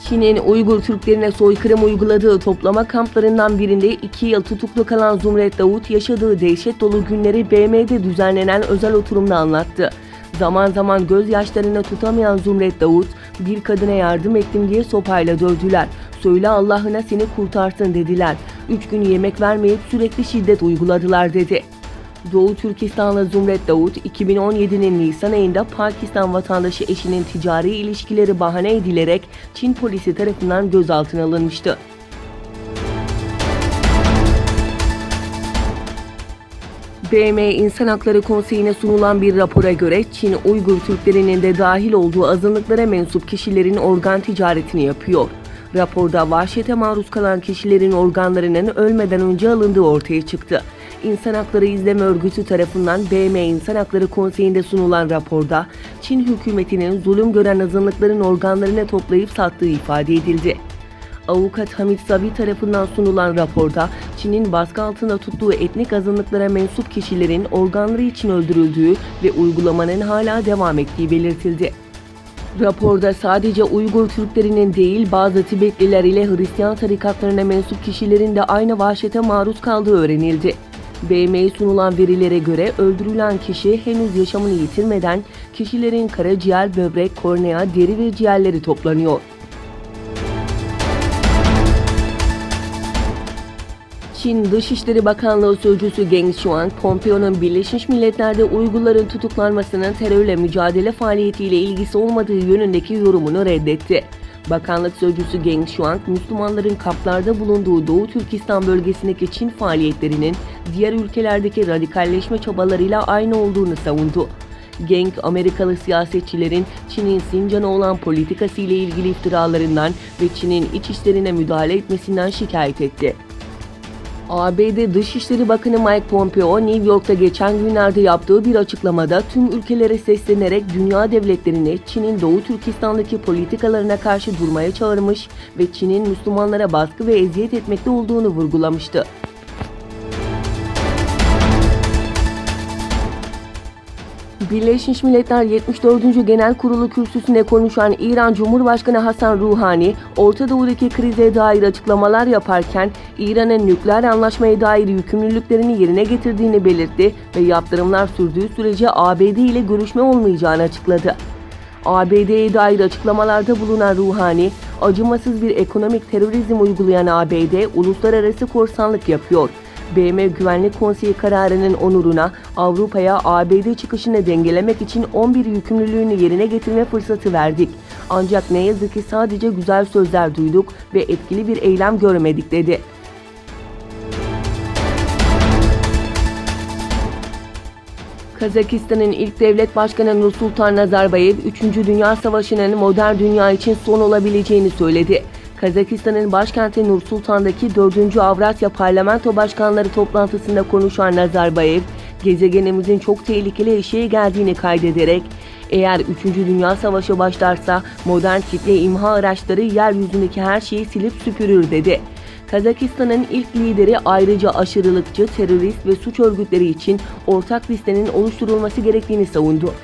Çin'in Uygur Türklerine soykırım uyguladığı toplama kamplarından birinde 2 yıl tutuklu kalan Zumret Davut yaşadığı dehşet dolu günleri BM'de düzenlenen özel oturumda anlattı. Zaman zaman gözyaşlarını tutamayan Zumret Davut, bir kadına yardım ettim diye sopayla dövdüler. Söyle Allah'ına seni kurtarsın dediler. 3 gün yemek vermeyip sürekli şiddet uyguladılar dedi. Doğu Türkistanlı Zumret Davut, 2017'nin Nisan ayında Pakistan vatandaşı eşinin ticari ilişkileri bahane edilerek Çin polisi tarafından gözaltına alınmıştı. BM İnsan Hakları Konseyi'ne sunulan bir rapora göre Çin, Uygur Türklerinin de dahil olduğu azınlıklara mensup kişilerin organ ticaretini yapıyor. Raporda vahşete maruz kalan kişilerin organlarının ölmeden önce alındığı ortaya çıktı. İnsan Hakları İzleme Örgütü tarafından BM İnsan Hakları Konseyi'nde sunulan raporda Çin hükümetinin zulüm gören azınlıkların organlarını toplayıp sattığı ifade edildi. Avukat Hamid Sabi tarafından sunulan raporda Çin'in baskı altında tuttuğu etnik azınlıklara mensup kişilerin organları için öldürüldüğü ve uygulamanın hala devam ettiği belirtildi. Raporda sadece Uygur Türklerinin değil, bazı Tibetliler ile Hristiyan tarikatlarına mensup kişilerin de aynı vahşete maruz kaldığı öğrenildi. BM'ye sunulan verilere göre öldürülen kişi henüz yaşamını yitirmeden kişilerin karaciğer, böbrek, kornea, deri ve ciğerleri toplanıyor. Çin Dışişleri Bakanlığı Sözcüsü Geng Shuang, Pompeo'nun Birleşmiş Milletler'de Uygurların tutuklanmasının terörle mücadele faaliyetiyle ilgisi olmadığı yönündeki yorumunu reddetti. Bakanlık Sözcüsü Geng Shuang, Müslümanların kamplarda bulunduğu Doğu Türkistan bölgesindeki Çin faaliyetlerinin diğer ülkelerdeki radikalleşme çabalarıyla aynı olduğunu savundu. Geng, Amerikalı siyasetçilerin Çin'in Sincan'a olan politikası ile ilgili iftiralarından ve Çin'in iç işlerine müdahale etmesinden şikayet etti. ABD Dışişleri Bakanı Mike Pompeo, New York'ta geçen günlerde yaptığı bir açıklamada tüm ülkelere seslenerek dünya devletlerini Çin'in Doğu Türkistan'daki politikalarına karşı durmaya çağırmış ve Çin'in Müslümanlara baskı ve eziyet etmekte olduğunu vurgulamıştı. Birleşmiş Milletler 74. Genel Kurulu kürsüsünde konuşan İran Cumhurbaşkanı Hasan Ruhani, Orta Doğu'daki krize dair açıklamalar yaparken İran'ın nükleer anlaşmaya dair yükümlülüklerini yerine getirdiğini belirtti ve yaptırımlar sürdüğü sürece ABD ile görüşme olmayacağını açıkladı. ABD'ye dair açıklamalarda bulunan Ruhani, acımasız bir ekonomik terörizm uygulayan ABD, uluslararası korsanlık yapıyor. BM Güvenlik Konseyi kararının onuruna Avrupa'ya ABD çıkışını dengelemek için 11 yükümlülüğünü yerine getirme fırsatı verdik. Ancak ne yazık ki sadece güzel sözler duyduk ve etkili bir eylem görmedik dedi. Kazakistan'ın ilk devlet başkanı Nursultan Nazarbayev, 3. Dünya Savaşı'nın modern dünya için son olabileceğini söyledi. Kazakistan'ın başkenti Nur-Sultan'daki 4. Avrasya Parlamento Başkanları toplantısında konuşan Nazarbayev, gezegenimizin çok tehlikeli eşiğe geldiğini kaydederek, eğer 3. Dünya Savaşı başlarsa modern kitle imha araçları yeryüzündeki her şeyi silip süpürür dedi. Kazakistan'ın ilk lideri ayrıca aşırılıkçı, terörist ve suç örgütleri için ortak listenin oluşturulması gerektiğini savundu.